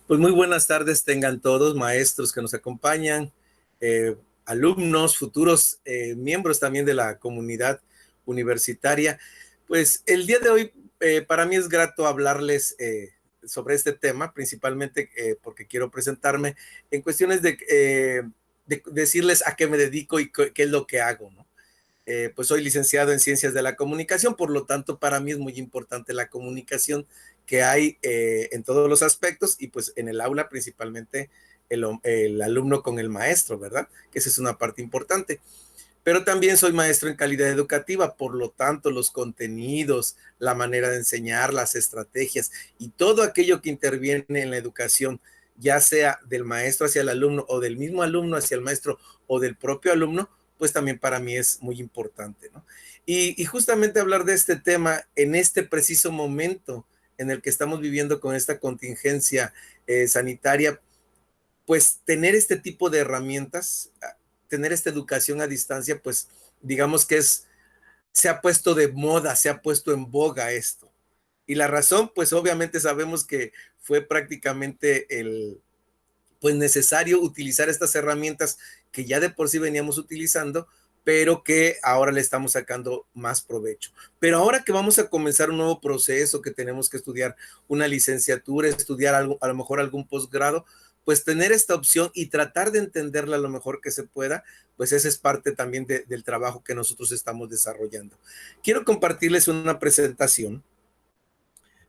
Pues muy buenas tardes tengan todos, maestros que nos acompañan, alumnos, futuros miembros también de la comunidad universitaria. Pues el día de hoy para mí es grato hablarles sobre este tema, principalmente porque quiero presentarme en cuestiones de decirles a qué me dedico y qué es lo que hago, ¿no? Pues soy licenciado en Ciencias de la Comunicación, por lo tanto para mí es muy importante la comunicación que hay en todos los aspectos y pues en el aula principalmente el alumno con el maestro, ¿verdad? Que esa es una parte importante. Pero también soy maestro en calidad educativa, por lo tanto los contenidos, la manera de enseñar, las estrategias y todo aquello que interviene en la educación, ya sea del maestro hacia el alumno o del mismo alumno hacia el maestro o del propio alumno, pues también para mí es muy importante, ¿no? Y justamente hablar de este tema en este preciso momento en el que estamos viviendo con esta contingencia sanitaria, pues tener este tipo de herramientas, tener esta educación a distancia, pues digamos que se ha puesto de moda, se ha puesto en boga esto. Y la razón, pues obviamente sabemos que fue prácticamente pues necesario utilizar estas herramientas que ya de por sí veníamos utilizando, pero que ahora le estamos sacando más provecho. Pero ahora que vamos a comenzar un nuevo proceso, que tenemos que estudiar una licenciatura, estudiar algo, a lo mejor algún posgrado, pues tener esta opción y tratar de entenderla lo mejor que se pueda, pues esa es parte también del trabajo que nosotros estamos desarrollando. Quiero compartirles una presentación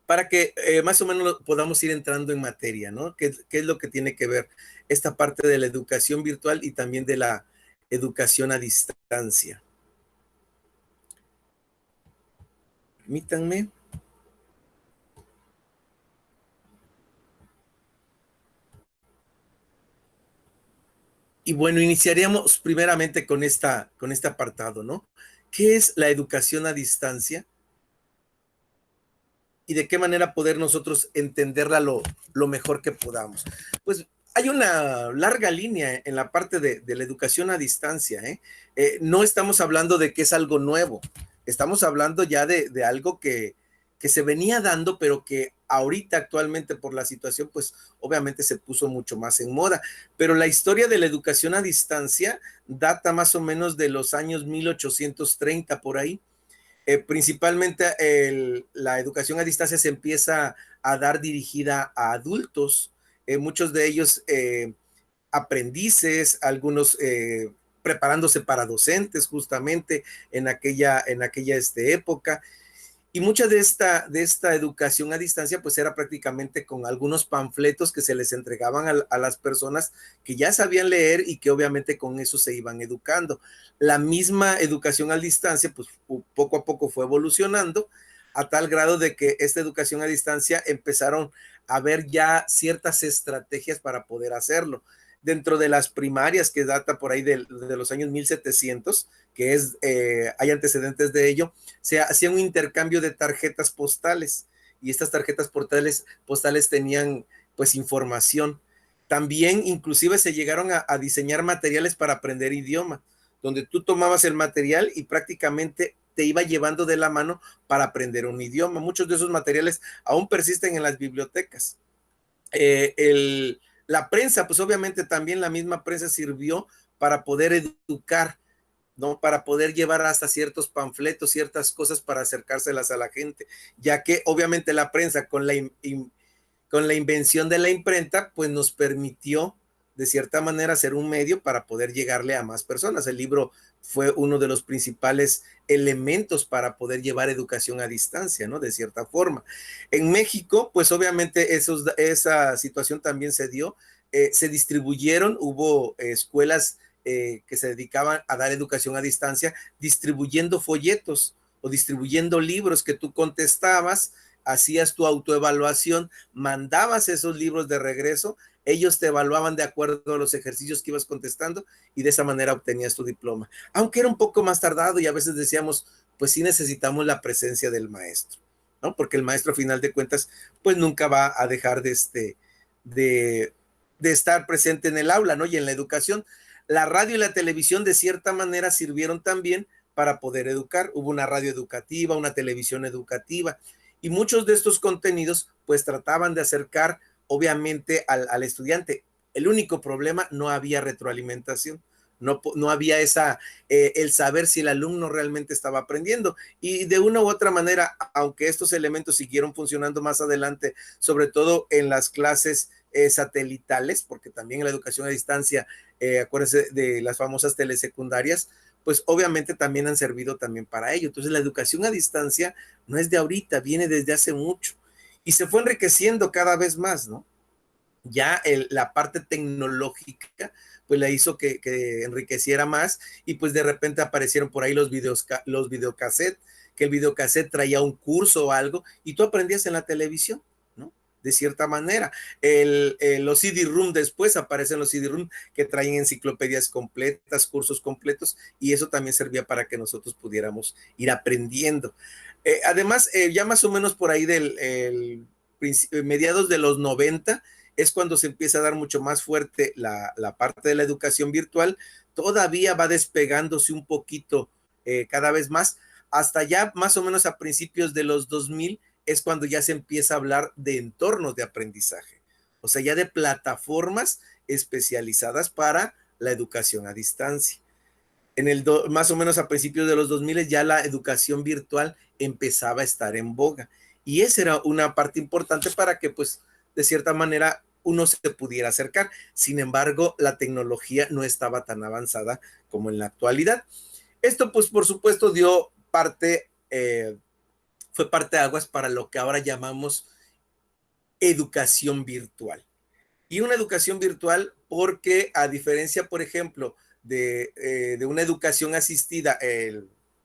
para que más o menos podamos ir entrando en materia, ¿no? ¿Qué es lo que tiene que ver esta parte de la educación virtual y también de la educación a distancia? Permítanme. Y bueno, iniciaríamos primeramente con este apartado, ¿no? ¿Qué es la educación a distancia? Y de qué manera poder nosotros entenderla lo mejor que podamos. Pues hay una larga línea en la parte de la educación a distancia, ¿eh? No estamos hablando de que es algo nuevo, estamos hablando ya de algo que se venía dando, pero que ahorita actualmente por la situación, pues obviamente se puso mucho más en moda. Pero la historia de la educación a distancia data más o menos de los años 1830 por ahí. Principalmente la educación a distancia se empieza a dar dirigida a adultos, muchos de ellos aprendices, algunos preparándose para docentes justamente en aquella época. Y mucha de esta educación a distancia pues era prácticamente con algunos panfletos que se les entregaban a las personas que ya sabían leer y que obviamente con eso se iban educando. La misma educación a distancia pues poco a poco fue evolucionando a tal grado de que esta educación a distancia empezaron a ver ya ciertas estrategias para poder hacerlo. Dentro de las primarias que data por ahí de los años 1700, que hay antecedentes de ello, se hacía un intercambio de tarjetas postales y estas tarjetas postales tenían pues información. También inclusive se llegaron a diseñar materiales para aprender idioma, donde tú tomabas el material y prácticamente te iba llevando de la mano para aprender un idioma. Muchos de esos materiales aún persisten en las bibliotecas. La prensa, pues obviamente también la misma prensa sirvió para poder educar, ¿no? Para poder llevar hasta ciertos panfletos, ciertas cosas para acercárselas a la gente, ya que obviamente la prensa con la invención de la imprenta, pues nos permitió de cierta manera ser un medio para poder llegarle a más personas. El libro fue uno de los principales elementos para poder llevar educación a distancia, ¿no? De cierta forma. En México, pues obviamente esa situación también se dio. Se distribuyeron, hubo escuelas que se dedicaban a dar educación a distancia, distribuyendo folletos o distribuyendo libros que tú contestabas, hacías tu autoevaluación, mandabas esos libros de regreso, ellos te evaluaban de acuerdo a los ejercicios que ibas contestando y de esa manera obtenías tu diploma. Aunque era un poco más tardado y a veces decíamos, pues sí necesitamos la presencia del maestro, ¿no? Porque el maestro, a final de cuentas, pues nunca va a dejar de estar presente en el aula, ¿no? Y en la educación, la radio y la televisión de cierta manera sirvieron también para poder educar. Hubo una radio educativa, una televisión educativa, y muchos de estos contenidos pues trataban de acercar obviamente al estudiante. El único problema, no había retroalimentación. No había el saber si el alumno realmente estaba aprendiendo. Y de una u otra manera, aunque estos elementos siguieron funcionando más adelante, sobre todo en las clases satelitales, porque también en la educación a distancia, acuérdense de las famosas telesecundarias, pues obviamente también han servido también para ello. Entonces la educación a distancia no es de ahorita, viene desde hace mucho y se fue enriqueciendo cada vez más, ¿no? Ya la parte tecnológica pues la hizo que enriqueciera más, y pues de repente aparecieron por ahí los videocassettes, que el videocassette traía un curso o algo y tú aprendías en la televisión, ¿no? De cierta manera. Los CD-ROOM, después aparecen los CD-ROOM que traen enciclopedias completas, cursos completos, y eso también servía para que nosotros pudiéramos ir aprendiendo. Además, ya más o menos por ahí mediados de los 90 es cuando se empieza a dar mucho más fuerte la parte de la educación virtual. Todavía va despegándose un poquito cada vez más, hasta ya más o menos a principios de los 2000 es cuando ya se empieza a hablar de entornos de aprendizaje, o sea, ya de plataformas especializadas para la educación a distancia. Más o menos a principios de los 2000 ya la educación virtual empezaba a estar en boga, y esa era una parte importante para que pues de cierta manera uno se pudiera acercar. Sin embargo, la tecnología no estaba tan avanzada como en la actualidad. Esto pues por supuesto fue parte de aguas para lo que ahora llamamos educación virtual. Y una educación virtual porque, a diferencia, por ejemplo, de una educación asistida,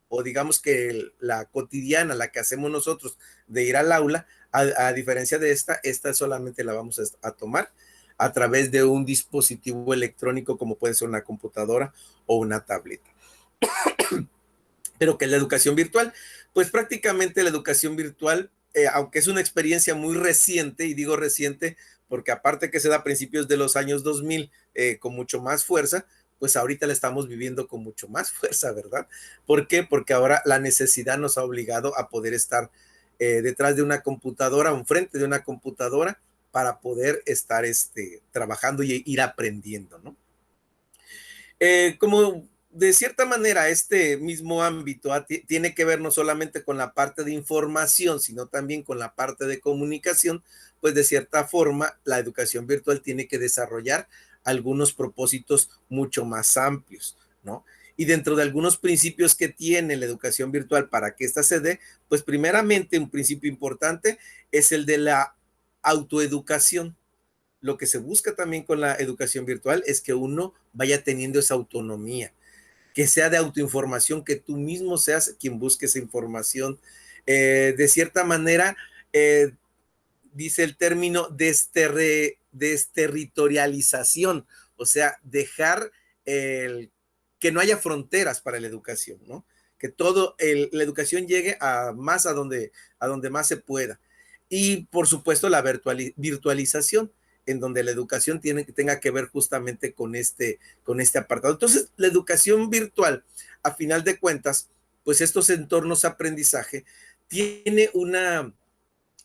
o digamos que la cotidiana, la que hacemos nosotros de ir al aula, a diferencia de esta solamente la vamos a tomar a través de un dispositivo electrónico como puede ser una computadora o una tableta. Pero que la educación virtual, pues prácticamente la educación virtual, aunque es una experiencia muy reciente, y digo reciente porque aparte que se da a principios de los años 2000 con mucho más fuerza, pues ahorita la estamos viviendo con mucho más fuerza, ¿verdad? ¿Por qué? Porque ahora la necesidad nos ha obligado a poder estar detrás de una computadora, enfrente de una computadora, para poder estar trabajando y ir aprendiendo, ¿no? Como de cierta manera este mismo ámbito tiene que ver no solamente con la parte de información, sino también con la parte de comunicación, pues de cierta forma la educación virtual tiene que desarrollar algunos propósitos mucho más amplios, ¿no? Y dentro de algunos principios que tiene la educación virtual para que ésta se dé, pues primeramente un principio importante es el de la autoeducación. Lo que se busca también con la educación virtual es que uno vaya teniendo esa autonomía, que sea de autoinformación, que tú mismo seas quien busque esa información. De cierta manera, dice el término desterritorialización, o sea, dejar que no haya fronteras para la educación, ¿no? Que la educación llegue a donde más se pueda. Y por supuesto la virtualización, en donde la educación tenga que ver justamente con este apartado. Entonces, la educación virtual, a final de cuentas, pues estos entornos de aprendizaje tiene una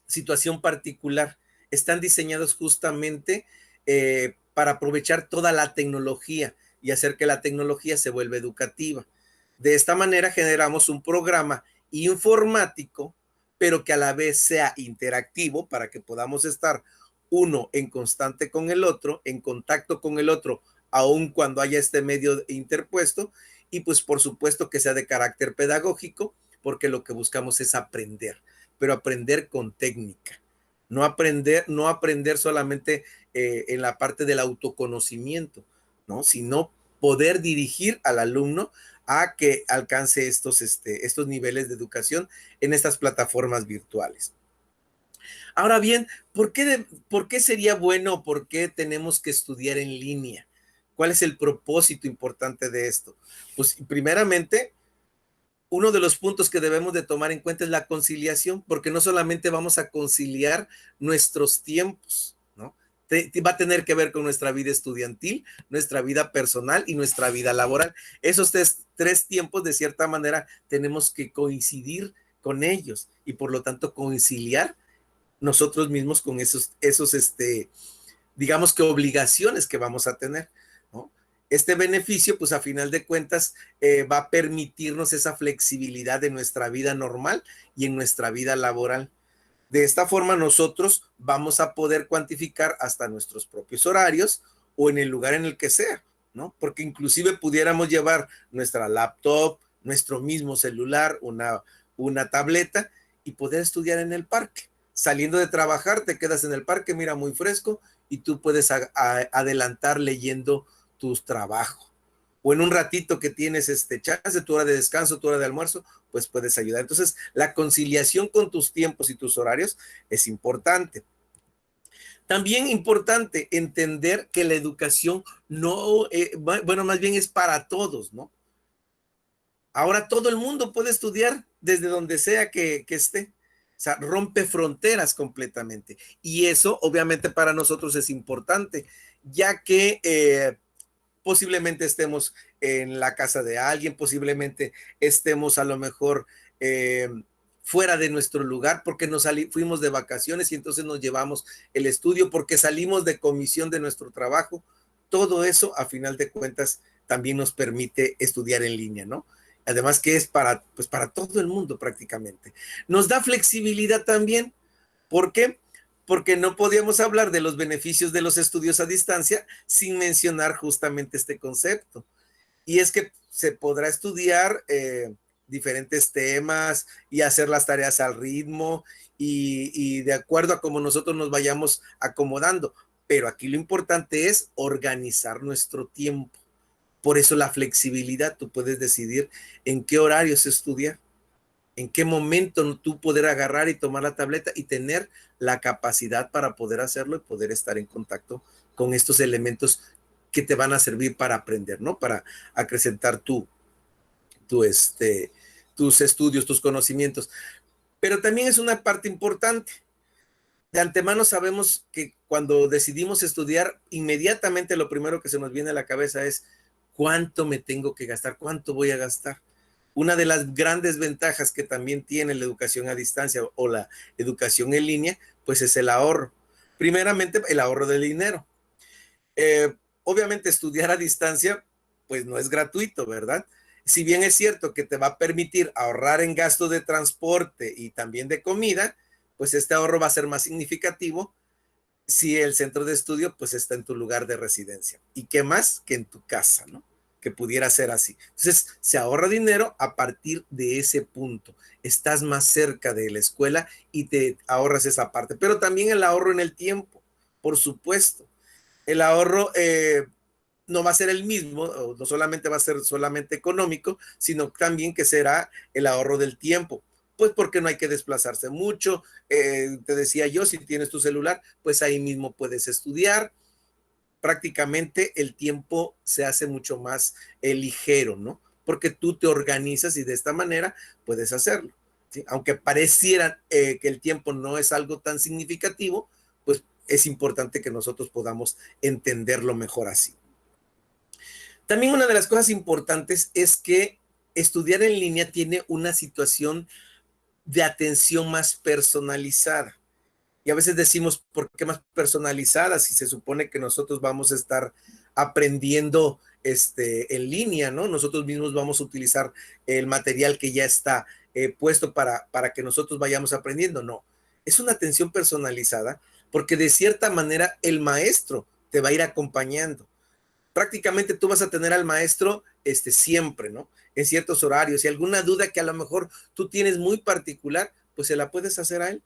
situación particular. Están diseñados justamente para aprovechar toda la tecnología y hacer que la tecnología se vuelva educativa. De esta manera generamos un programa informático, pero que a la vez sea interactivo para que podamos estar uno en constante con el otro, en contacto con el otro, aun cuando haya este medio interpuesto, y pues por supuesto que sea de carácter pedagógico, porque lo que buscamos es aprender, pero aprender con técnica. No aprender solamente en la parte del autoconocimiento, ¿no? Sino poder dirigir al alumno a que alcance estos niveles de educación en estas plataformas virtuales. Ahora bien, ¿por qué sería bueno? ¿Por qué tenemos que estudiar en línea? ¿Cuál es el propósito importante de esto? Pues primeramente, uno de los puntos que debemos de tomar en cuenta es la conciliación, porque no solamente vamos a conciliar nuestros tiempos, ¿no? Va a tener que ver con nuestra vida estudiantil, nuestra vida personal y nuestra vida laboral. Esos tres tiempos, de cierta manera, tenemos que coincidir con ellos y por lo tanto conciliar nosotros mismos con digamos que obligaciones que vamos a tener, ¿no? Este beneficio, pues a final de cuentas, va a permitirnos esa flexibilidad de nuestra vida normal y en nuestra vida laboral. De esta forma, nosotros vamos a poder cuantificar hasta nuestros propios horarios o en el lugar en el que sea, ¿no? Porque inclusive pudiéramos llevar nuestra laptop, nuestro mismo celular, una tableta y poder estudiar en el parque. Saliendo de trabajar, te quedas en el parque, mira, muy fresco, y tú puedes adelantar leyendo tus trabajos. O en un ratito que tienes chance, tu hora de descanso, tu hora de almuerzo, pues puedes ayudar. Entonces, la conciliación con tus tiempos y tus horarios es importante. También importante entender que la educación no, bueno, más bien es para todos, ¿no? Ahora todo el mundo puede estudiar desde donde sea que esté. O sea, rompe fronteras completamente. Y eso, obviamente, para nosotros es importante, ya que posiblemente estemos en la casa de alguien, posiblemente estemos a lo mejor fuera de nuestro lugar porque fuimos de vacaciones y entonces nos llevamos el estudio porque salimos de comisión de nuestro trabajo. Todo eso, a final de cuentas, también nos permite estudiar en línea, ¿no? Además que es pues para todo el mundo prácticamente. Nos da flexibilidad también. ¿Por qué? Porque no podíamos hablar de los beneficios de los estudios a distancia sin mencionar justamente este concepto. Y es que se podrá estudiar diferentes temas y hacer las tareas al ritmo y de acuerdo a cómo nosotros nos vayamos acomodando. Pero aquí lo importante es organizar nuestro tiempo. Por eso la flexibilidad, tú puedes decidir en qué horarios estudiar, en qué momento tú poder agarrar y tomar la tableta y tener la capacidad para poder hacerlo y poder estar en contacto con estos elementos que te van a servir para aprender, ¿no? Para acrecentar tus estudios, tus conocimientos. Pero también es una parte importante. De antemano sabemos que cuando decidimos estudiar, inmediatamente lo primero que se nos viene a la cabeza es cuánto me tengo que gastar, cuánto voy a gastar. Una de las grandes ventajas que también tiene la educación a distancia o la educación en línea, pues es el ahorro. Primeramente, el ahorro del dinero. Obviamente, estudiar a distancia, pues no es gratuito, ¿verdad? Si bien es cierto que te va a permitir ahorrar en gastos de transporte y también de comida, pues este ahorro va a ser más significativo si el centro de estudio pues está en tu lugar de residencia. ¿Y qué más que en tu casa, no? Que pudiera ser así. Entonces, se ahorra dinero a partir de ese punto. Estás más cerca de la escuela y te ahorras esa parte. Pero también el ahorro en el tiempo, por supuesto. El ahorro no va a ser el mismo, no solamente va a ser solamente económico, sino también que será el ahorro del tiempo. Pues porque no hay que desplazarse mucho. Te decía yo, si tienes tu celular, pues ahí mismo puedes estudiar. Prácticamente el tiempo se hace mucho más ligero, ¿no? Porque tú te organizas y de esta manera puedes hacerlo, ¿sí? Aunque pareciera que el tiempo no es algo tan significativo, pues es importante que nosotros podamos entenderlo mejor así. También una de las cosas importantes es que estudiar en línea tiene una situación de atención más personalizada. Y a veces decimos, ¿por qué más personalizada? Si se supone que nosotros vamos a estar aprendiendo en línea, ¿no? Nosotros mismos vamos a utilizar el material que ya está puesto para que nosotros vayamos aprendiendo. No, es una atención personalizada porque de cierta manera el maestro te va a ir acompañando. Prácticamente tú vas a tener al maestro siempre, ¿no? En ciertos horarios y alguna duda que a lo mejor tú tienes muy particular, pues se la puedes hacer a él.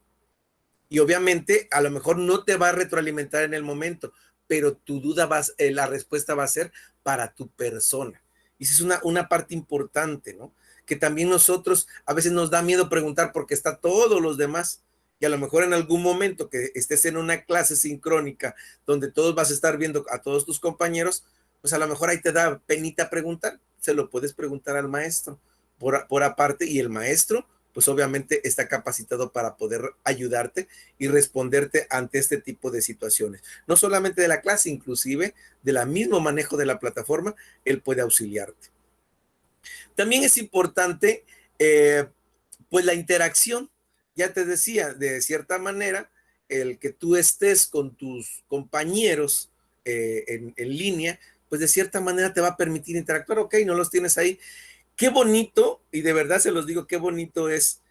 Y obviamente a lo mejor no te va a retroalimentar en el momento, pero tu duda la respuesta va a ser para tu persona. Y esa es una parte importante, ¿no? Que también nosotros a veces nos da miedo preguntar porque está todos los demás. Y a lo mejor en algún momento que estés en una clase sincrónica donde todos vas a estar viendo a todos tus compañeros, pues a lo mejor ahí te da penita preguntar. Se lo puedes preguntar al maestro por aparte, y el maestro pues obviamente está capacitado para poder ayudarte y responderte ante este tipo de situaciones. No solamente de la clase, inclusive del mismo manejo de la plataforma, él puede auxiliarte. También es importante, pues la interacción. Ya te decía, de cierta manera, el que tú estés con tus compañeros en línea, pues de cierta manera te va a permitir interactuar. Ok, no los tienes ahí. Qué bonito, y de verdad se los digo, qué bonito es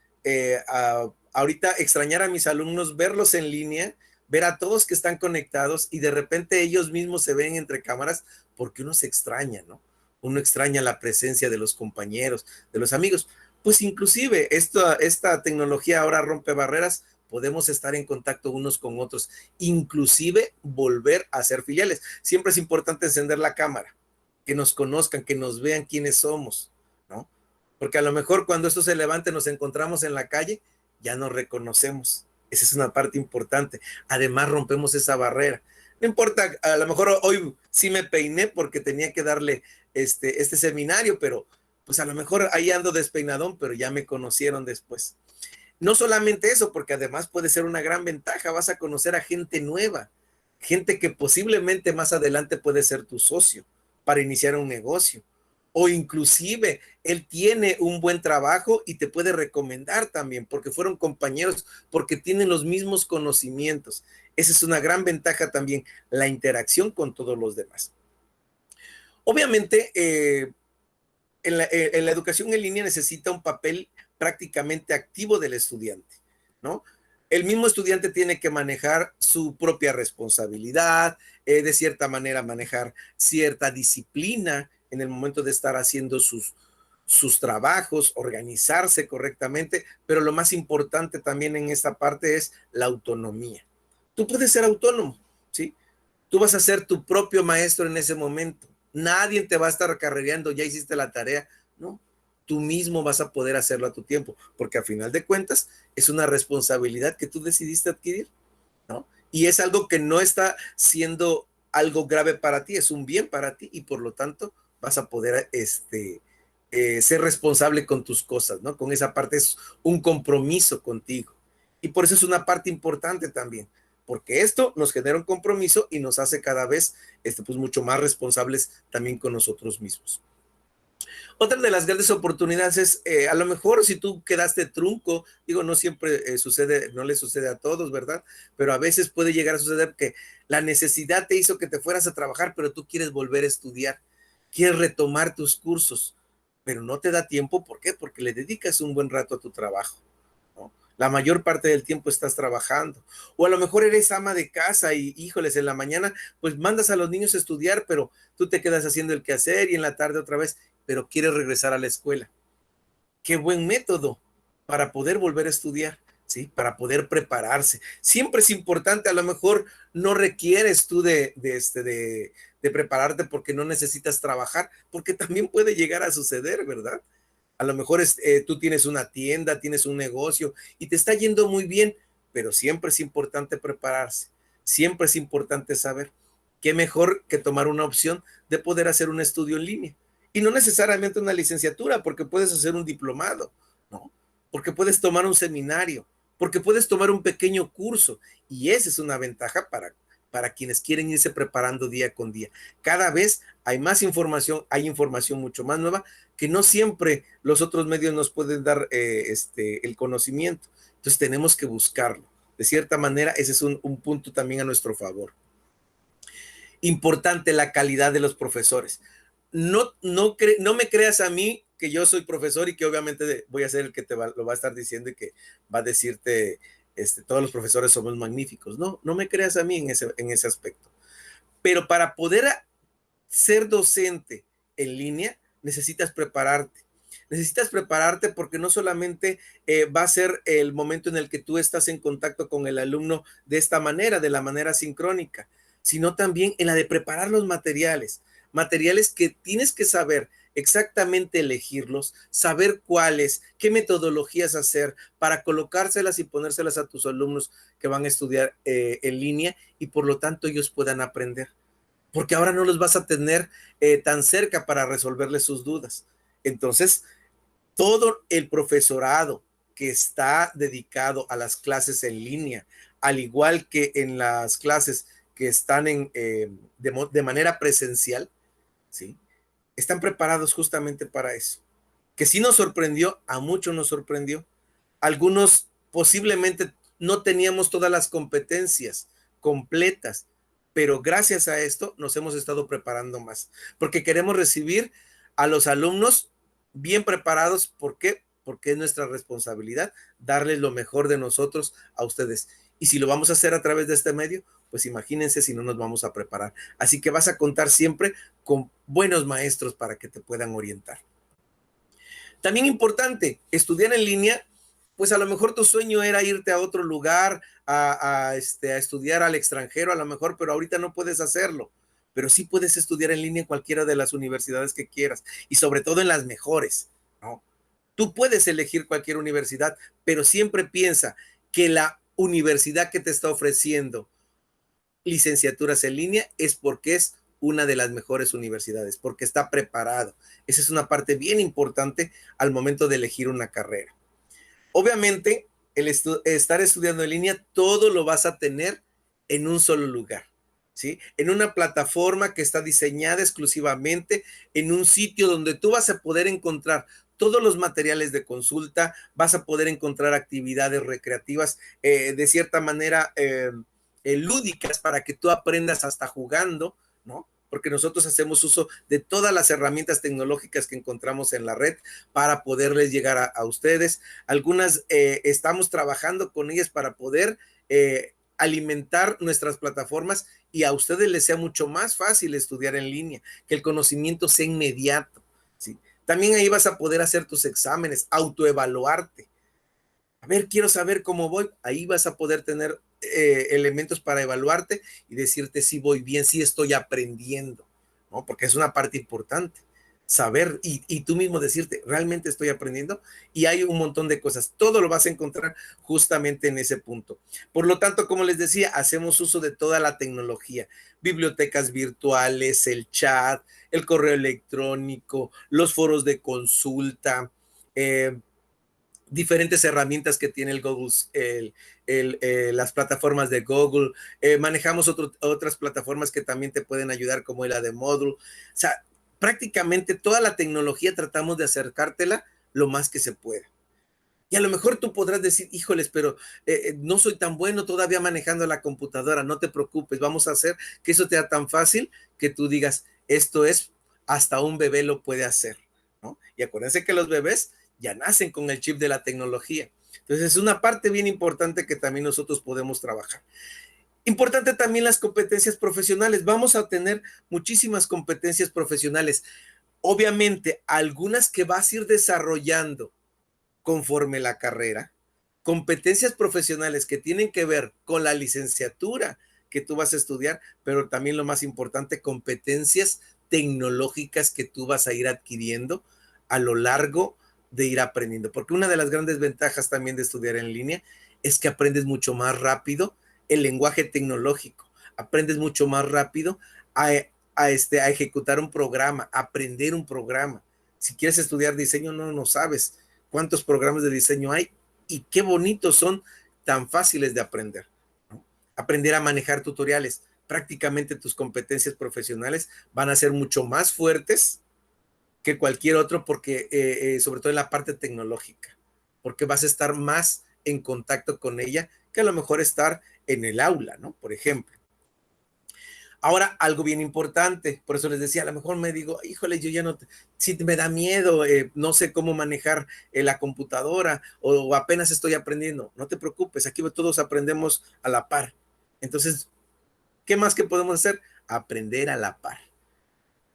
ahorita extrañar a mis alumnos, verlos en línea, ver a todos que están conectados y de repente ellos mismos se ven entre cámaras porque uno se extraña, ¿no? Uno extraña la presencia de los compañeros, de los amigos. Pues inclusive esta tecnología ahora rompe barreras, podemos estar en contacto unos con otros, inclusive volver a ser filiales. Siempre es importante encender la cámara, que nos conozcan, que nos vean quiénes somos, ¿no? Porque a lo mejor cuando esto se levante nos encontramos en la calle, ya nos reconocemos. Esa es una parte importante. Además rompemos esa barrera. No importa, a lo mejor hoy sí me peiné porque tenía que darle este seminario, pero pues a lo mejor ahí ando despeinadón, pero ya me conocieron después. No solamente eso, porque además puede ser una gran ventaja, vas a conocer a gente nueva, gente que posiblemente más adelante puede ser tu socio para iniciar un negocio. O inclusive él tiene un buen trabajo y te puede recomendar también porque fueron compañeros, porque tienen los mismos conocimientos. Esa es una gran ventaja también, la interacción con todos los demás. Obviamente, en la educación en línea necesita un papel prácticamente activo del estudiante, ¿no? El mismo estudiante tiene que manejar su propia responsabilidad, de cierta manera manejar cierta disciplina en el momento de estar haciendo sus trabajos, organizarse correctamente, pero lo más importante también en esta parte es la autonomía. Tú puedes ser autónomo, ¿sí? Tú vas a ser tu propio maestro en ese momento. Nadie te va a estar carrereando, ya hiciste la tarea, ¿no? Tú mismo vas a poder hacerlo a tu tiempo, porque a final de cuentas es una responsabilidad que tú decidiste adquirir, ¿no? Y es algo que no está siendo algo grave para ti, es un bien para ti y por lo tanto vas a poder ser responsable con tus cosas, ¿no? Con esa parte es un compromiso contigo. Y por eso es una parte importante también, porque esto nos genera un compromiso y nos hace cada vez pues mucho más responsables también con nosotros mismos. Otra de las grandes oportunidades es, a lo mejor si tú quedaste trunco, digo, no siempre sucede, no le sucede a todos, ¿verdad? Pero a veces puede llegar a suceder que la necesidad te hizo que te fueras a trabajar, pero tú quieres volver a estudiar, quieres retomar tus cursos, pero no te da tiempo. ¿Por qué? Porque le dedicas un buen rato a tu trabajo, ¿no? La mayor parte del tiempo estás trabajando. O a lo mejor eres ama de casa y, híjoles, en la mañana pues mandas a los niños a estudiar, pero tú te quedas haciendo el quehacer y en la tarde otra vez, pero quieres regresar a la escuela. Qué buen método para poder volver a estudiar, ¿sí? Para poder prepararse. Siempre es importante, a lo mejor no requieres tú de prepararte porque no necesitas trabajar, porque también puede llegar a suceder, ¿verdad? A lo mejor tú tienes una tienda, tienes un negocio y te está yendo muy bien, pero siempre es importante prepararse. Siempre es importante saber qué mejor que tomar una opción de poder hacer un estudio en línea. Y no necesariamente una licenciatura, porque puedes hacer un diplomado, ¿no? Porque puedes tomar un seminario, porque puedes tomar un pequeño curso. Y esa es una ventaja para quienes quieren irse preparando día con día. Cada vez hay más información, hay información mucho más nueva que no siempre los otros medios nos pueden dar el conocimiento. Entonces tenemos que buscarlo. De cierta manera, ese es un punto también a nuestro favor. Importante la calidad de los profesores. No me creas a mí que yo soy profesor y que obviamente voy a ser el que lo va a estar diciendo y que va a decirte, todos los profesores somos magníficos. No me creas a mí en ese aspecto. Pero para poder ser docente en línea, necesitas prepararte. Necesitas prepararte porque no solamente va a ser el momento en el que tú estás en contacto con el alumno de esta manera, de la manera sincrónica, sino también en la de preparar los materiales. materiales que tienes que saber exactamente elegirlos, saber cuáles, qué metodologías hacer para colocárselas y ponérselas a tus alumnos que van a estudiar en línea y por lo tanto ellos puedan aprender. Porque ahora no los vas a tener tan cerca para resolverles sus dudas. Entonces, todo el profesorado que está dedicado a las clases en línea, al igual que en las clases que están de manera presencial, ¿sí? Están preparados justamente para eso. Que sí nos sorprendió, a muchos nos sorprendió. Algunos posiblemente no teníamos todas las competencias completas, pero gracias a esto nos hemos estado preparando más, porque queremos recibir a los alumnos bien preparados. ¿Por qué? Porque es nuestra responsabilidad darles lo mejor de nosotros a ustedes. Y si lo vamos a hacer a través de este medio, pues imagínense si no nos vamos a preparar. Así que vas a contar siempre con buenos maestros para que te puedan orientar. También importante, estudiar en línea, pues a lo mejor tu sueño era irte a otro lugar, a estudiar al extranjero a lo mejor, pero ahorita no puedes hacerlo. Pero sí puedes estudiar en línea en cualquiera de las universidades que quieras y sobre todo en las mejores, ¿no? Tú puedes elegir cualquier universidad, pero siempre piensa que la universidad que te está ofreciendo licenciaturas en línea es porque es una de las mejores universidades, porque está preparado. Esa es una parte bien importante al momento de elegir una carrera. Obviamente, estar estudiando en línea, todo lo vas a tener en un solo lugar, ¿sí? En una plataforma que está diseñada exclusivamente, en un sitio donde tú vas a poder encontrar todos los materiales de consulta, vas a poder encontrar actividades recreativas, de cierta manera lúdicas para que tú aprendas hasta jugando, ¿no? Porque nosotros hacemos uso de todas las herramientas tecnológicas que encontramos en la red para poderles llegar a ustedes. Algunas estamos trabajando con ellas para poder alimentar nuestras plataformas y a ustedes les sea mucho más fácil estudiar en línea, que el conocimiento sea inmediato, ¿sí? También ahí vas a poder hacer tus exámenes, autoevaluarte. A ver, quiero saber cómo voy. Ahí vas a poder tener elementos para evaluarte y decirte si voy bien, si estoy aprendiendo, ¿no? Porque es una parte importante. Saber y tú mismo decirte, ¿realmente estoy aprendiendo? Y hay un montón de cosas. Todo lo vas a encontrar justamente en ese punto. Por lo tanto, como les decía, hacemos uso de toda la tecnología. Bibliotecas virtuales, el chat, el correo electrónico, los foros de consulta, diferentes herramientas que tiene el Google, las plataformas de Google. Manejamos otras plataformas que también te pueden ayudar, como la de Moodle. O sea, prácticamente toda la tecnología tratamos de acercártela lo más que se pueda. Y a lo mejor tú podrás decir, híjoles, pero no soy tan bueno todavía manejando la computadora. No te preocupes, vamos a hacer que eso te sea tan fácil que tú digas, esto es, hasta un bebé lo puede hacer, ¿no? Y acuérdense que los bebés ya nacen con el chip de la tecnología. Entonces es una parte bien importante que también nosotros podemos trabajar. Importante también las competencias profesionales. Vamos a tener muchísimas competencias profesionales. Obviamente, algunas que vas a ir desarrollando conforme la carrera, competencias profesionales que tienen que ver con la licenciatura que tú vas a estudiar, pero también lo más importante, competencias tecnológicas que tú vas a ir adquiriendo a lo largo de ir aprendiendo. Porque una de las grandes ventajas también de estudiar en línea es que aprendes mucho más rápido el lenguaje tecnológico, aprendes mucho más rápido a ejecutar un programa, a aprender un programa. Si quieres estudiar diseño, no sabes cuántos programas de diseño hay y qué bonitos son, tan fáciles de aprender, ¿no? Aprender a manejar tutoriales. Prácticamente tus competencias profesionales van a ser mucho más fuertes que cualquier otro, porque sobre todo en la parte tecnológica, porque vas a estar más en contacto con ella que a lo mejor estar en el aula, ¿no? Por ejemplo. Ahora, algo bien importante, por eso les decía, a lo mejor me digo, híjole, yo ya no, si me da miedo, no sé cómo manejar la computadora o apenas estoy aprendiendo. No te preocupes, aquí todos aprendemos a la par. Entonces, ¿qué más que podemos hacer? Aprender a la par.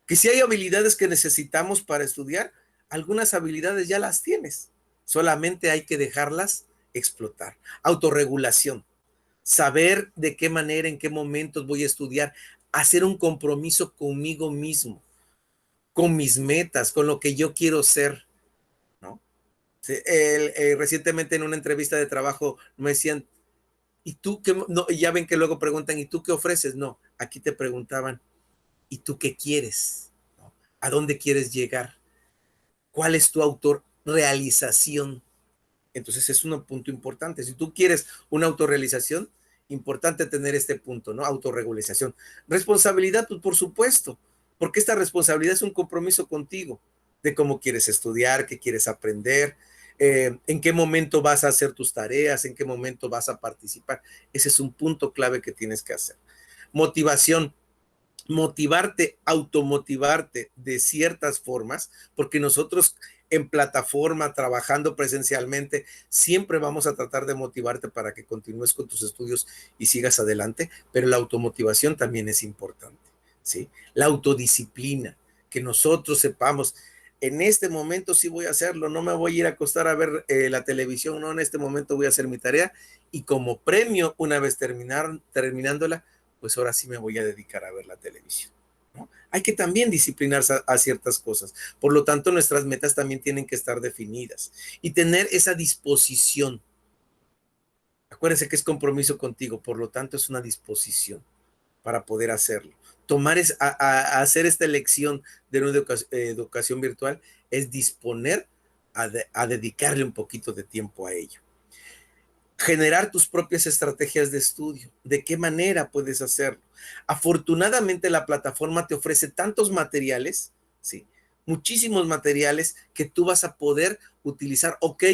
Que si hay habilidades que necesitamos para estudiar, algunas habilidades ya las tienes. Solamente hay que dejarlas explotar. Autorregulación. Saber de qué manera, en qué momentos voy a estudiar, hacer un compromiso conmigo mismo. con mis metas, con lo que yo quiero ser, ¿no? Sí, recientemente en una entrevista de trabajo me decían, ¿y tú qué? No, ya ven que luego preguntan, ¿y tú qué ofreces? No, aquí te preguntaban, ¿y tú qué quieres? ¿No? ¿A dónde quieres llegar? ¿Cuál es tu autorrealización? Entonces es un punto importante. Si tú quieres una autorrealización, importante tener este punto, ¿no? Autorrealización. Responsabilidad, pues, por supuesto, porque esta responsabilidad es un compromiso contigo, de cómo quieres estudiar, qué quieres aprender, en qué momento vas a hacer tus tareas, en qué momento vas a participar. Ese es un punto clave que tienes que hacer. Motivación, motivarte, automotivarte de ciertas formas, porque nosotros en plataforma, trabajando presencialmente, siempre vamos a tratar de motivarte para que continúes con tus estudios y sigas adelante, pero la automotivación también es importante, ¿sí? La autodisciplina, que nosotros sepamos, en este momento sí voy a hacerlo, no me voy a ir a acostar a ver la televisión, no, en este momento voy a hacer mi tarea y como premio, una vez terminándola, pues ahora sí me voy a dedicar a ver la televisión, ¿no? Hay que también disciplinarse a ciertas cosas. Por lo tanto, nuestras metas también tienen que estar definidas y tener esa disposición. Acuérdense que es compromiso contigo, por lo tanto es una disposición para poder hacerlo. Hacer esta elección de una educación virtual es disponer a dedicarle un poquito de tiempo a ello. Generar tus propias estrategias de estudio. ¿De qué manera puedes hacerlo? Afortunadamente la plataforma te ofrece tantos materiales, ¿sí? Muchísimos materiales que tú vas a poder utilizar. Ok,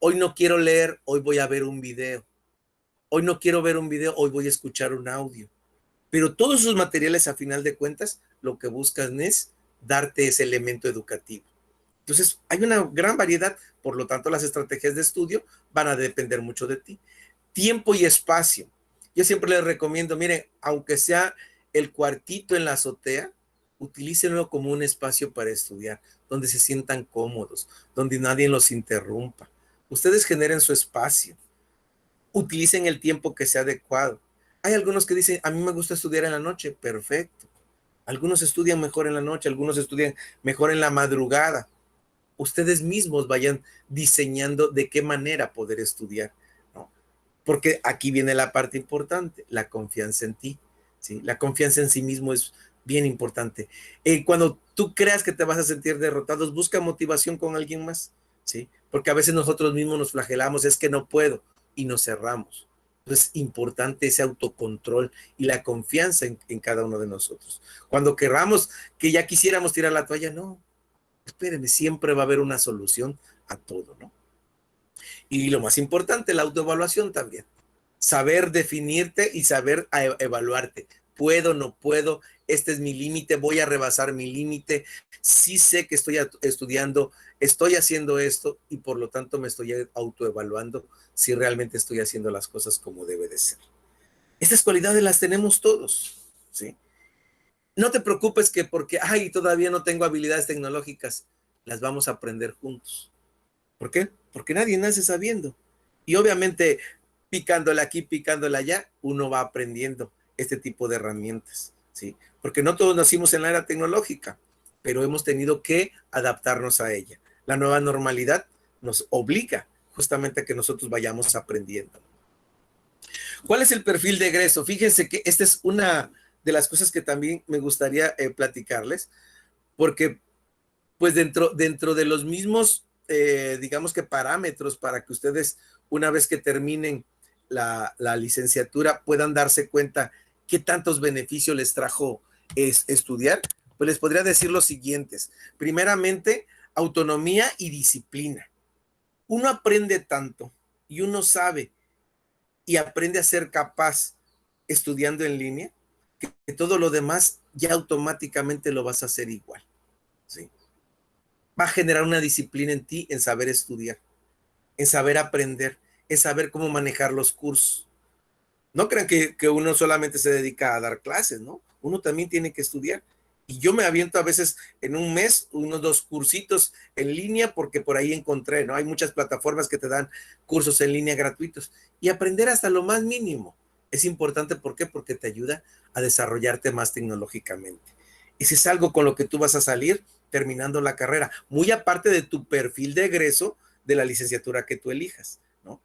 hoy no quiero leer, hoy voy a ver un video. Hoy no quiero ver un video, hoy voy a escuchar un audio. Pero todos esos materiales, a final de cuentas, lo que buscan es darte ese elemento educativo. Entonces, hay una gran variedad, por lo tanto, las estrategias de estudio van a depender mucho de ti. Tiempo y espacio. Yo siempre les recomiendo, miren, aunque sea el cuartito en la azotea, utilícenlo como un espacio para estudiar, donde se sientan cómodos, donde nadie los interrumpa. Ustedes generen su espacio, utilicen el tiempo que sea adecuado. Hay algunos que dicen, a mí me gusta estudiar en la noche, perfecto. Algunos estudian mejor en la noche, algunos estudian mejor en la madrugada. Ustedes mismos vayan diseñando de qué manera poder estudiar, ¿no? Porque aquí viene la parte importante, la confianza en ti, ¿sí? La confianza en sí mismo es bien importante. Cuando tú creas que te vas a sentir derrotados, busca motivación con alguien más, ¿sí? Porque a veces nosotros mismos nos flagelamos, es que no puedo, y nos cerramos. Entonces, es importante ese autocontrol y la confianza en cada uno de nosotros. Cuando querramos que ya quisiéramos tirar la toalla, no, espérenme, siempre va a haber una solución a todo, ¿no? Y lo más importante, la autoevaluación también. Saber definirte y saber evaluarte. ¿Puedo, no puedo? Este es mi límite, voy a rebasar mi límite. Sí sé que estoy estudiando, estoy haciendo esto y por lo tanto me estoy autoevaluando si realmente estoy haciendo las cosas como debe de ser. Estas cualidades las tenemos todos, ¿sí? No te preocupes que porque, ay, todavía no tengo habilidades tecnológicas, las vamos a aprender juntos. ¿Por qué? Porque nadie nace sabiendo. Y obviamente, picándola aquí, picándola allá, uno va aprendiendo este tipo de herramientas, ¿sí? Porque no todos nacimos en la era tecnológica, pero hemos tenido que adaptarnos a ella. La nueva normalidad nos obliga justamente a que nosotros vayamos aprendiendo. ¿Cuál es el perfil de egreso? Fíjense que esta es una de las cosas que también me gustaría platicarles, porque pues dentro de los mismos, digamos que parámetros para que ustedes, una vez que terminen la licenciatura, puedan darse cuenta qué tantos beneficios les trajo estudiar, pues les podría decir los siguientes. Primeramente, autonomía y disciplina. Uno aprende tanto y uno sabe y aprende a ser capaz estudiando en línea, que todo lo demás ya automáticamente lo vas a hacer igual, ¿sí? Va a generar una disciplina en ti en saber estudiar, en saber aprender, en saber cómo manejar los cursos. No crean que uno solamente se dedica a dar clases, ¿no? Uno también tiene que estudiar. Y yo me aviento a veces en un mes unos 2 cursitos en línea porque por ahí encontré, ¿no? Hay muchas plataformas que te dan cursos en línea gratuitos y aprender hasta lo más mínimo. Es importante, ¿por qué? Porque te ayuda a desarrollarte más tecnológicamente. Ese es algo con lo que tú vas a salir terminando la carrera, muy aparte de tu perfil de egreso de la licenciatura que tú elijas, ¿no?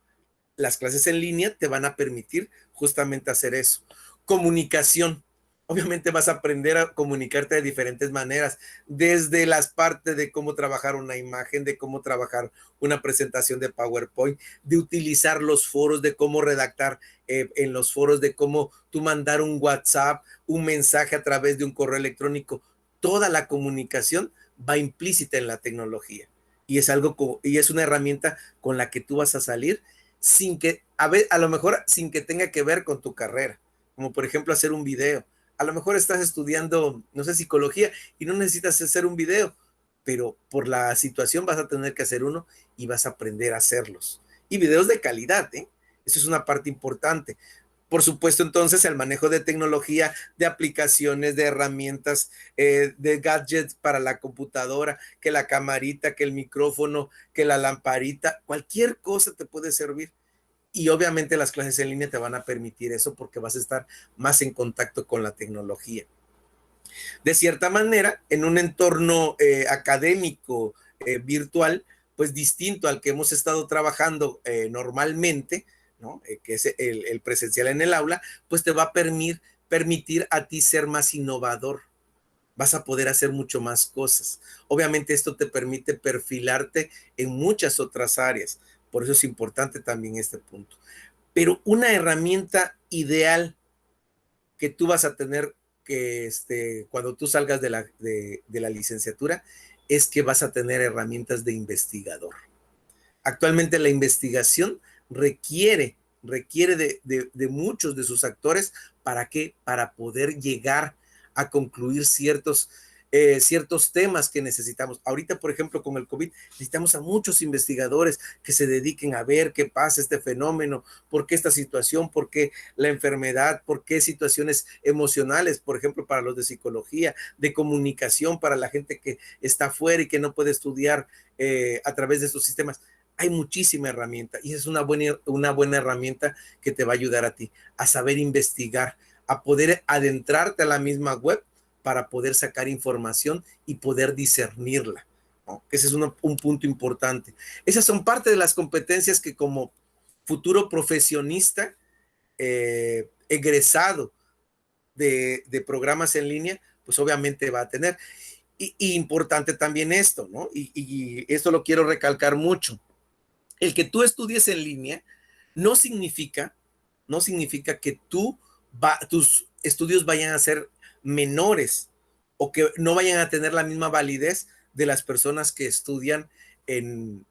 Las clases en línea te van a permitir justamente hacer eso. Comunicación. Obviamente vas a aprender a comunicarte de diferentes maneras, desde las partes de cómo trabajar una imagen, de cómo trabajar una presentación de PowerPoint, de utilizar los foros, de cómo redactar en los foros, de cómo tú mandar un WhatsApp, un mensaje a través de un correo electrónico. Toda la comunicación va implícita en la tecnología y es algo y es una herramienta con la que tú vas a salir sin que, a lo mejor sin que tenga que ver con tu carrera, como por ejemplo hacer un video. A lo mejor estás estudiando, no sé, psicología y no necesitas hacer un video, pero por la situación vas a tener que hacer uno y vas a aprender a hacerlos. Y videos de calidad, ¿eh? Eso es una parte importante. Por supuesto, entonces, el manejo de tecnología, de aplicaciones, de herramientas, de gadgets para la computadora, que la camarita, que el micrófono, que la lamparita, cualquier cosa te puede servir. Y obviamente las clases en línea te van a permitir eso porque vas a estar más en contacto con la tecnología. De cierta manera, en un entorno académico virtual, pues distinto al que hemos estado trabajando normalmente, ¿no? Que es el presencial en el aula, pues te va a permitir a ti ser más innovador. Vas a poder hacer mucho más cosas. Obviamente esto te permite perfilarte en muchas otras áreas. Por eso es importante también este punto. Pero una herramienta ideal que tú vas a tener que cuando tú salgas de la licenciatura es que vas a tener herramientas de investigador. Actualmente la investigación requiere de muchos de sus actores. ¿Para qué? Para poder llegar a concluir ciertos temas que necesitamos. Ahorita, por ejemplo, con el COVID, necesitamos a muchos investigadores que se dediquen a ver qué pasa este fenómeno, por qué esta situación, por qué la enfermedad, por qué situaciones emocionales, por ejemplo, para los de psicología, de comunicación, para la gente que está afuera y que no puede estudiar a través de estos sistemas. Hay muchísima herramienta y es una buena herramienta que te va a ayudar a ti a saber investigar, a poder adentrarte a la misma web para poder sacar información y poder discernirla, ¿no? Ese es un punto importante. Esas son parte de las competencias que como futuro profesionista egresado de programas en línea, pues obviamente va a tener. Y importante también esto, ¿no? Y esto lo quiero recalcar mucho. El que tú estudies en línea no significa, no significa que tus estudios vayan a ser menores o que no vayan a tener la misma validez de las personas que estudian en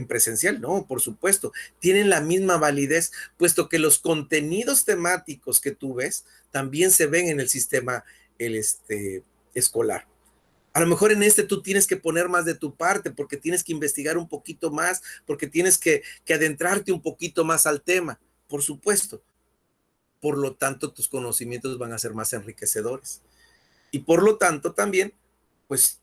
presencial, no, por supuesto, tienen la misma validez, puesto que los contenidos temáticos que tú ves también se ven en el sistema escolar. A lo mejor en tú tienes que poner más de tu parte porque tienes que investigar un poquito más, porque tienes que adentrarte un poquito más al tema, por supuesto. Por lo tanto, tus conocimientos van a ser más enriquecedores. Y por lo tanto, también, pues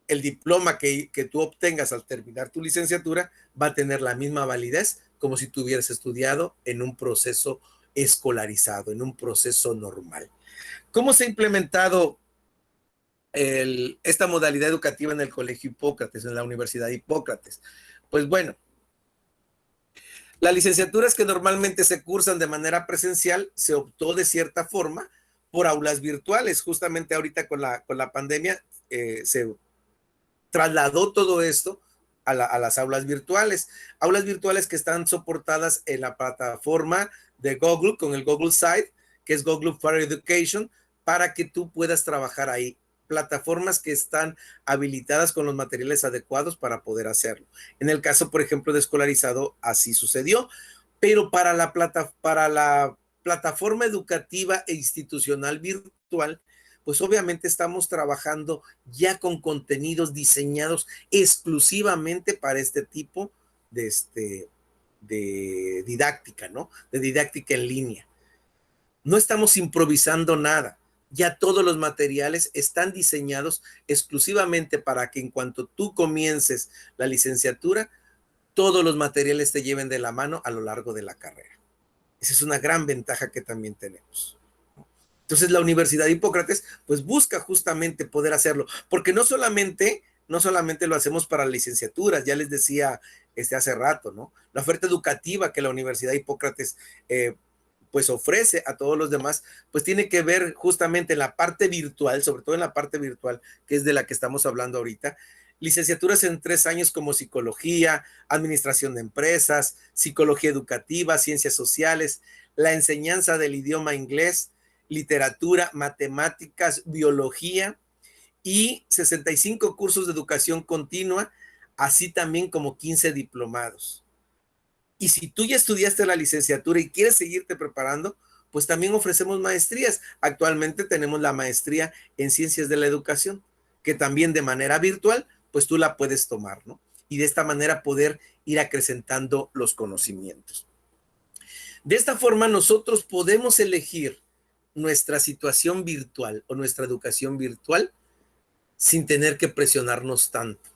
el diploma que tú obtengas al terminar tu licenciatura va a tener la misma validez como si tú hubieras estudiado en un proceso escolarizado, en un proceso normal. ¿Cómo se ha implementado esta modalidad educativa en el Colegio Hipócrates, en la Universidad Hipócrates? Pues bueno, las licenciaturas que normalmente se cursan de manera presencial se optó de cierta forma por aulas virtuales. Justamente ahorita con la pandemia se trasladó todo esto a las aulas virtuales que están soportadas en la plataforma de Google con el Google Site, que es Google for Education, para que tú puedas trabajar ahí. Plataformas que están habilitadas con los materiales adecuados para poder hacerlo. En el caso, por ejemplo, de escolarizado, así sucedió, pero para la plataforma educativa e institucional virtual, pues obviamente estamos trabajando ya con contenidos diseñados exclusivamente para este tipo de didáctica, ¿no? De didáctica en línea. No estamos improvisando nada. Ya todos los materiales están diseñados exclusivamente para que en cuanto tú comiences la licenciatura, todos los materiales te lleven de la mano a lo largo de la carrera. Esa es una gran ventaja que también tenemos. Entonces la Universidad de Hipócrates pues busca justamente poder hacerlo, porque no solamente lo hacemos para licenciaturas, ya les decía hace rato, ¿no? La oferta educativa que la Universidad de Hipócrates pues ofrece a todos los demás, pues tiene que ver justamente en la parte virtual, sobre todo en la parte virtual, que es de la que estamos hablando ahorita. Licenciaturas en 3 años como psicología, administración de empresas, psicología educativa, ciencias sociales, la enseñanza del idioma inglés, literatura, matemáticas, biología y 65 cursos de educación continua, así también como 15 diplomados. Y si tú ya estudiaste la licenciatura y quieres seguirte preparando, pues también ofrecemos maestrías. Actualmente tenemos la maestría en ciencias de la educación, que también de manera virtual, pues tú la puedes tomar, ¿no? Y de esta manera poder ir acrecentando los conocimientos. De esta forma nosotros podemos elegir nuestra situación virtual o nuestra educación virtual sin tener que presionarnos tanto,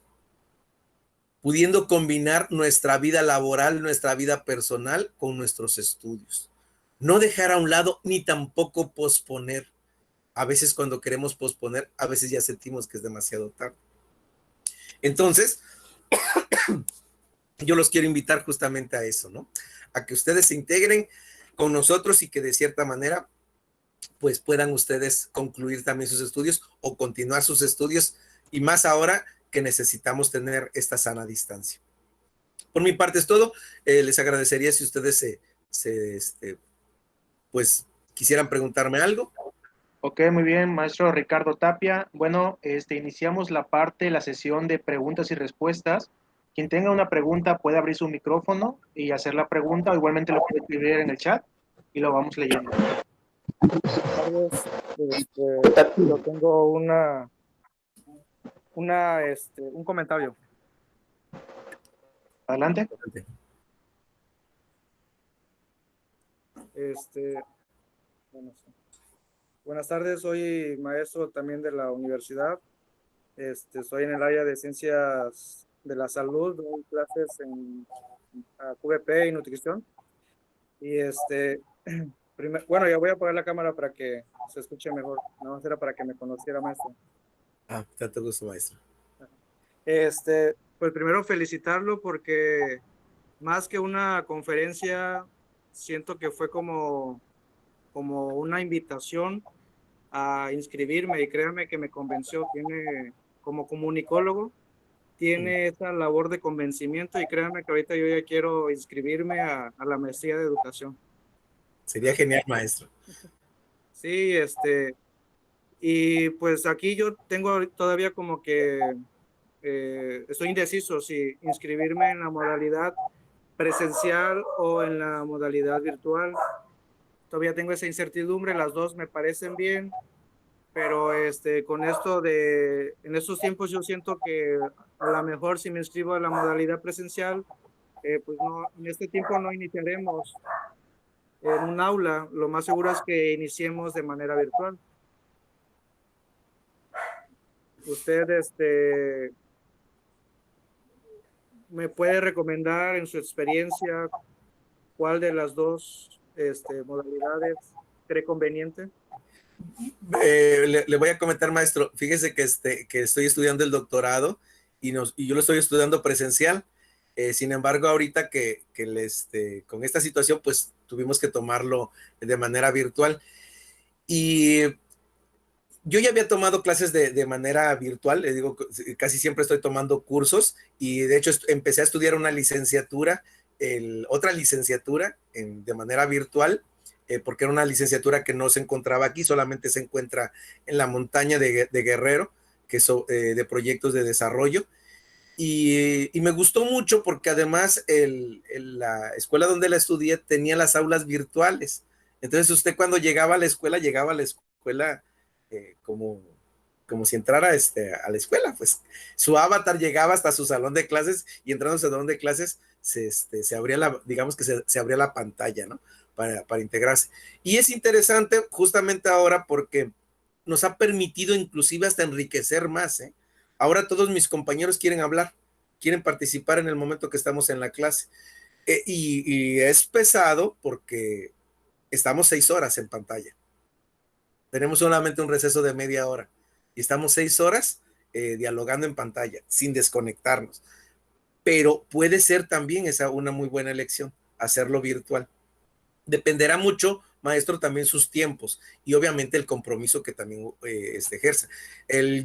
pudiendo combinar nuestra vida laboral, nuestra vida personal con nuestros estudios. No dejar a un lado ni tampoco posponer. A veces cuando queremos posponer, a veces ya sentimos que es demasiado tarde. Entonces, yo los quiero invitar justamente a eso, ¿no? A que ustedes se integren con nosotros y que de cierta manera, pues puedan ustedes concluir también sus estudios o continuar sus estudios, y más ahora que necesitamos tener esta sana distancia. Por mi parte es todo. Les agradecería si ustedes pues quisieran preguntarme algo. Ok, muy bien, maestro Ricardo Tapia. Bueno, iniciamos la sesión de preguntas y respuestas. Quien tenga una pregunta puede abrir su micrófono y hacer la pregunta, o igualmente lo puede escribir en el chat y lo vamos leyendo. Yo tengo un comentario. Adelante. Buenas tardes, soy maestro también de la universidad. Estoy en el área de ciencias de la salud, doy clases en QVP y nutrición. Y bueno, ya voy a apagar la cámara para que se escuche mejor. No, era para que me conociera, maestro. Tanto gusto, maestro. Pues primero felicitarlo porque más que una conferencia, siento que fue como una invitación a inscribirme, y créame que me convenció. Como comunicólogo, tiene esa labor de convencimiento, y créanme que ahorita yo ya quiero inscribirme a la maestría de educación. Sería genial, maestro. Sí, y pues aquí yo tengo todavía como que estoy indeciso si inscribirme en la modalidad presencial o en la modalidad virtual. Todavía tengo esa incertidumbre, las dos me parecen bien, pero con en estos tiempos yo siento que a lo mejor si me inscribo a la modalidad presencial, pues no, en este tiempo no iniciaremos en un aula, lo más seguro es que iniciemos de manera virtual. Usted me puede recomendar en su experiencia cuál de las dos modalidades cree conveniente. Le voy a comentar, maestro. Fíjese que estoy estudiando el doctorado y yo lo estoy estudiando presencial. Sin embargo, ahorita con esta situación, pues tuvimos que tomarlo de manera virtual. Y yo ya había tomado clases de manera virtual, le digo, casi siempre estoy tomando cursos, y de hecho empecé a estudiar una licenciatura, otra licenciatura de manera virtual, porque era una licenciatura que no se encontraba aquí, solamente se encuentra en la montaña de Guerrero, que es de proyectos de desarrollo. Y me gustó mucho porque además la escuela donde la estudié tenía las aulas virtuales. Entonces usted cuando llegaba a la escuela como si entrara a la escuela, pues su avatar llegaba hasta su salón de clases, y entrando a su salón de clases se abría digamos que se abría la pantalla, ¿no? Para integrarse. Y es interesante justamente ahora porque nos ha permitido inclusive hasta enriquecer más, ¿eh? Ahora todos mis compañeros quieren hablar, quieren participar en el momento que estamos en la clase. Y es pesado porque estamos 6 horas en pantalla. Tenemos solamente un receso de media hora y estamos 6 horas dialogando en pantalla, sin desconectarnos. Pero puede ser también esa una muy buena elección, hacerlo virtual. Dependerá mucho, maestro, también sus tiempos y obviamente el compromiso que también ejerce.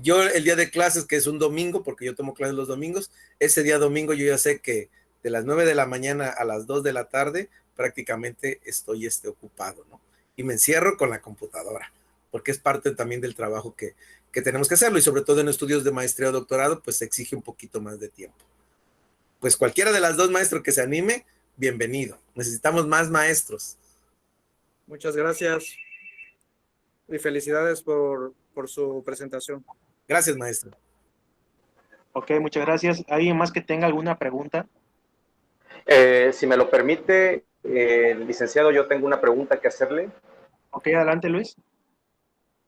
Yo el día de clases, que es un domingo, porque yo tomo clases los domingos, ese día domingo yo ya sé que de las 9 de la mañana a las 2 de la tarde prácticamente estoy ocupado, ¿no? Y me encierro con la computadora, porque es parte también del trabajo que tenemos que hacerlo y sobre todo en estudios de maestría o doctorado, pues se exige un poquito más de tiempo. Pues cualquiera de las dos, maestro, que se anime, bienvenido. Necesitamos más maestros. Muchas gracias y felicidades por su presentación. Gracias, maestro. Ok, muchas gracias. ¿Alguien más que tenga alguna pregunta? Si me lo permite, licenciado, yo tengo una pregunta que hacerle. Ok, adelante, Luis.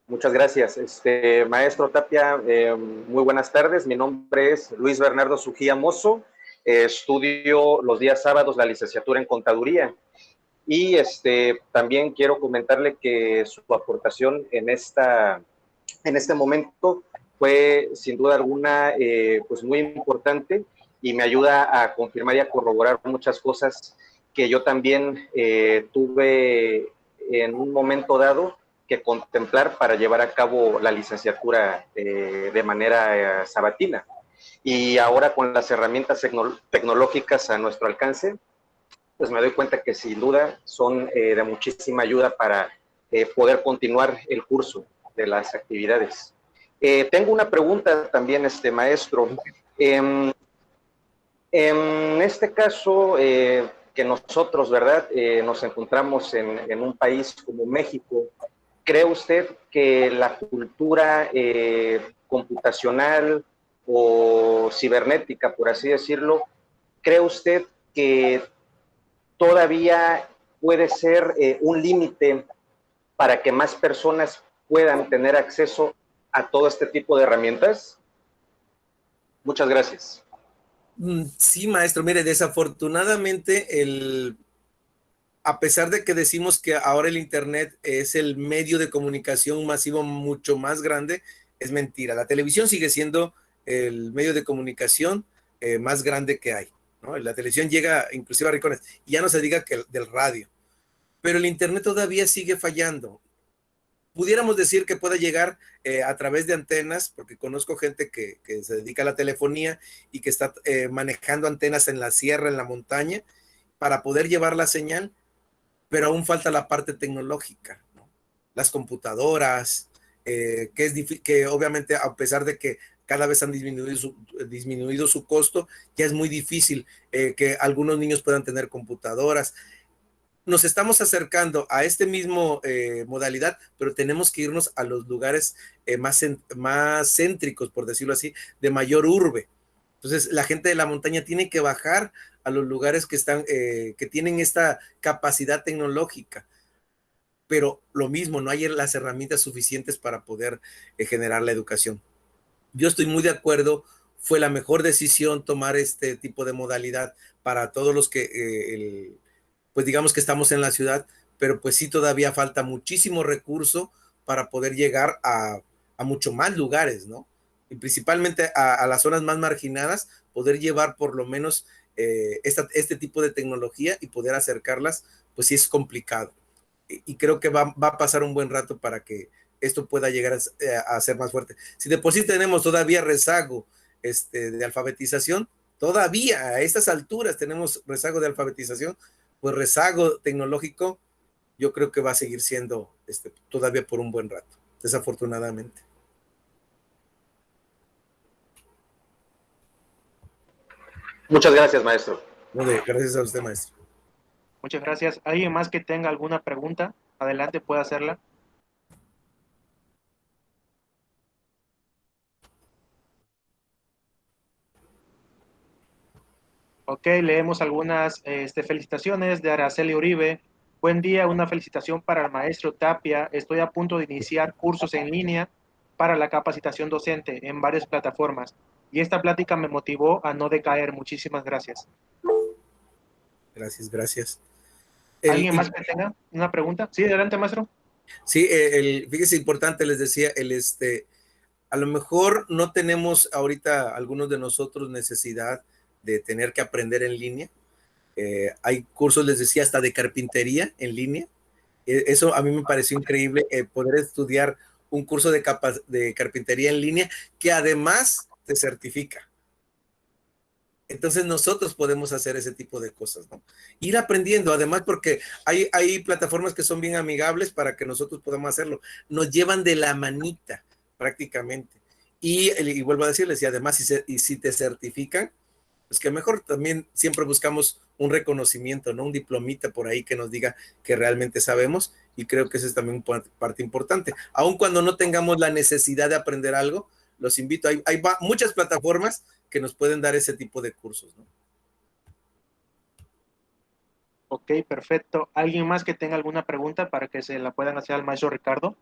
Muchas gracias. Maestro Tapia, muy buenas tardes. Mi nombre es Luis Bernardo Sujía Mozo. Estudio los días sábados la licenciatura en Contaduría. Y también quiero comentarle que su aportación en este momento fue sin duda alguna pues muy importante y me ayuda a confirmar y a corroborar muchas cosas que yo también tuve en un momento dado que contemplar para llevar a cabo la licenciatura de manera sabatina. Y ahora con las herramientas tecnológicas a nuestro alcance, pues me doy cuenta que sin duda son de muchísima ayuda para poder continuar el curso de las actividades. Tengo una pregunta también, maestro. En este caso, que nosotros, ¿verdad? Nos encontramos en un país como México, ¿cree usted que la cultura computacional o cibernética, por así decirlo, cree usted que todavía puede ser un límite para que más personas puedan tener acceso a todo este tipo de herramientas? Muchas gracias. Sí, maestro, mire, desafortunadamente a pesar de que decimos que ahora el Internet es el medio de comunicación masivo mucho más grande, es mentira. La televisión sigue siendo el medio de comunicación más grande que hay, ¿no? La televisión llega inclusive a rincones, y ya no se diga que del radio, pero el Internet todavía sigue fallando. Pudiéramos decir que puede llegar a través de antenas, porque conozco gente que se dedica a la telefonía y que está manejando antenas en la sierra, en la montaña, para poder llevar la señal, pero aún falta la parte tecnológica, ¿no? Las computadoras, que obviamente a pesar de que cada vez han disminuido su costo, ya es muy difícil que algunos niños puedan tener computadoras. Nos estamos acercando a este mismo modalidad, pero tenemos que irnos a los lugares más céntricos, por decirlo así, de mayor urbe. Entonces, la gente de la montaña tiene que bajar a los lugares que tienen esta capacidad tecnológica. Pero lo mismo, no hay las herramientas suficientes para poder generar la educación. Yo estoy muy de acuerdo, fue la mejor decisión tomar este tipo de modalidad para todos los que, pues digamos que estamos en la ciudad, pero pues sí todavía falta muchísimo recurso para poder llegar a mucho más lugares, ¿no? Y principalmente a las zonas más marginadas, poder llevar por lo menos este tipo de tecnología y poder acercarlas, pues sí es complicado. Y creo que va a pasar un buen rato para que esto pueda llegar a ser más fuerte. Si de por sí tenemos todavía rezago de alfabetización, todavía a estas alturas tenemos rezago de alfabetización, pues rezago tecnológico, yo creo que va a seguir siendo todavía por un buen rato, desafortunadamente. Muchas gracias, maestro. Gracias a usted, maestro. Muchas gracias. ¿Alguien más que tenga alguna pregunta? Adelante, puede hacerla. Ok, leemos algunas felicitaciones de Araceli Uribe. Buen día, una felicitación para el maestro Tapia. Estoy a punto de iniciar cursos en línea para la capacitación docente en varias plataformas y esta plática me motivó a no decaer. Muchísimas gracias. Gracias. ¿Alguien más que tenga una pregunta? Sí, adelante, maestro. Sí, fíjese, importante, les decía, a lo mejor no tenemos ahorita algunos de nosotros necesidad de tener que aprender en línea. Hay cursos, les decía, hasta de carpintería en línea. Eso a mí me pareció increíble, poder estudiar un curso de carpintería en línea que además te certifica. Entonces nosotros podemos hacer ese tipo de cosas, ¿no? Ir aprendiendo, además porque hay plataformas que son bien amigables para que nosotros podamos hacerlo. Nos llevan de la manita prácticamente. Y vuelvo a decirles, y además si te certifican, pues que mejor. También siempre buscamos un reconocimiento, ¿no? Un diplomita por ahí que nos diga que realmente sabemos, y creo que esa es también parte importante. Aun cuando no tengamos la necesidad de aprender algo, los invito. Hay muchas plataformas que nos pueden dar ese tipo de cursos, ¿no? Ok, perfecto. ¿Alguien más que tenga alguna pregunta para que se la puedan hacer al maestro Ricardo?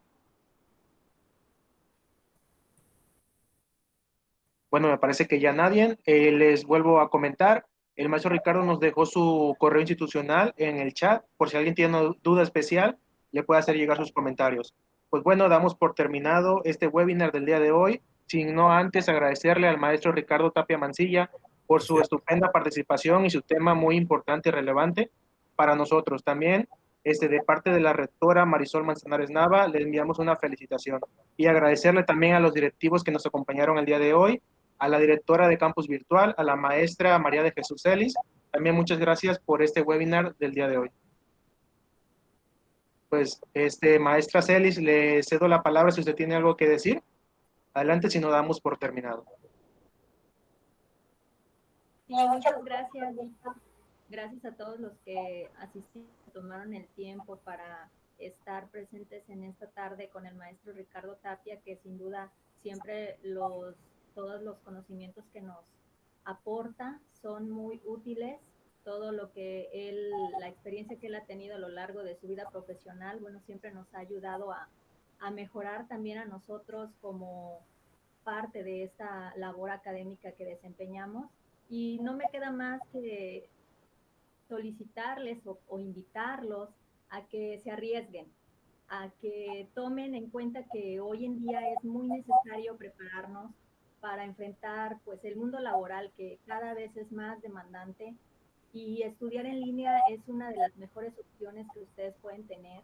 Bueno, me parece que ya nadie. Les vuelvo a comentar. El maestro Ricardo nos dejó su correo institucional en el chat. Por si alguien tiene una duda especial, le puede hacer llegar sus comentarios. Pues bueno, damos por terminado este webinar del día de hoy, sin no antes agradecerle al maestro Ricardo Tapia Mancilla por su estupenda participación y su tema muy importante y relevante para nosotros. También, de parte de la rectora Marisol Manzanares Nava, le enviamos una felicitación y agradecerle también a los directivos que nos acompañaron el día de hoy, a la directora de Campus Virtual, a la maestra María de Jesús Celis. También muchas gracias por este webinar del día de hoy. Pues, maestra Celis, le cedo la palabra si usted tiene algo que decir. Adelante, si no damos por terminado. Sí, muchas gracias, Víctor. Gracias a todos los que asistieron, tomaron el tiempo para estar presentes en esta tarde con el maestro Ricardo Tapia, que sin duda siempre todos los conocimientos que nos aporta son muy útiles. Todo lo que la experiencia que él ha tenido a lo largo de su vida profesional, bueno, siempre nos ha ayudado a mejorar también a nosotros como parte de esta labor académica que desempeñamos. Y no me queda más que solicitarles o invitarlos a que se arriesguen, a que tomen en cuenta que hoy en día es muy necesario prepararnos para enfrentar pues el mundo laboral, que cada vez es más demandante, y estudiar en línea es una de las mejores opciones que ustedes pueden tener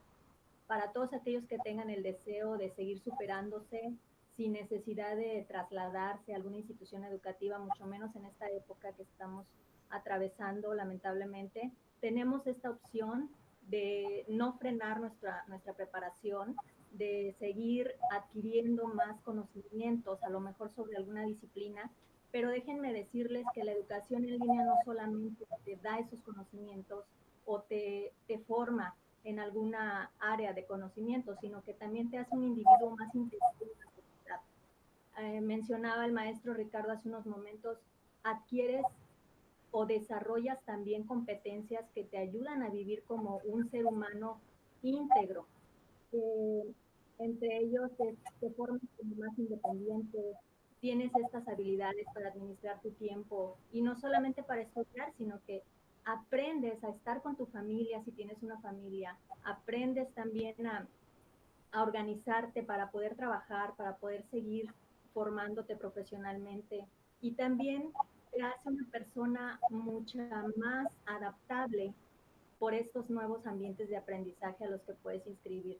para todos aquellos que tengan el deseo de seguir superándose sin necesidad de trasladarse a alguna institución educativa, mucho menos en esta época que estamos atravesando lamentablemente. Tenemos esta opción de no frenar nuestra preparación, de seguir adquiriendo más conocimientos, a lo mejor sobre alguna disciplina, pero déjenme decirles que la educación en línea no solamente te da esos conocimientos o te forma en alguna área de conocimiento, sino que también te hace un individuo más inteligente en la sociedad. Mencionaba el maestro Ricardo hace unos momentos, adquieres o desarrollas también competencias que te ayudan a vivir como un ser humano íntegro. Entre ellos te formas como más independiente, tienes estas habilidades para administrar tu tiempo y no solamente para estudiar, sino que aprendes a estar con tu familia si tienes una familia, aprendes también a organizarte para poder trabajar, para poder seguir formándote profesionalmente, y también te hace una persona mucho más adaptable por estos nuevos ambientes de aprendizaje a los que puedes inscribir.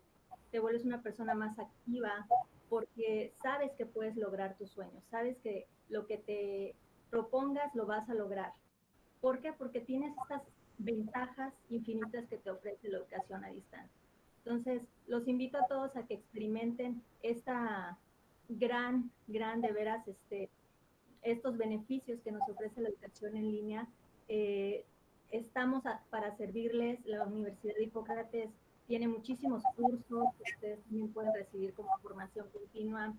Te vuelves una persona más activa porque sabes que puedes lograr tus sueños, sabes que lo que te propongas lo vas a lograr. ¿Por qué? Porque tienes estas ventajas infinitas que te ofrece la educación a distancia. Entonces, los invito a todos a que experimenten esta gran de veras, estos beneficios que nos ofrece la educación en línea. Estamos para servirles. La Universidad de Hipócrates tiene muchísimos cursos que ustedes también pueden recibir como formación continua.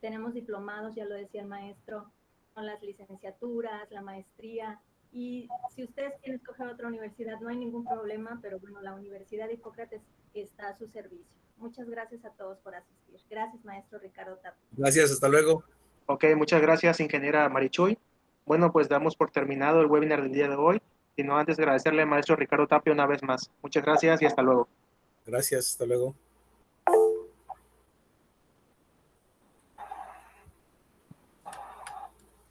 Tenemos diplomados, ya lo decía el maestro, con las licenciaturas, la maestría. Y si ustedes quieren escoger otra universidad, no hay ningún problema, pero bueno, la Universidad de Hipócrates está a su servicio. Muchas gracias a todos por asistir. Gracias, maestro Ricardo Tapia. Gracias, hasta luego. Ok, muchas gracias, ingeniera Marichuy. Bueno, pues damos por terminado el webinar del día de hoy, sino antes agradecerle al maestro Ricardo Tapia una vez más. Muchas gracias y hasta luego. Gracias, hasta luego.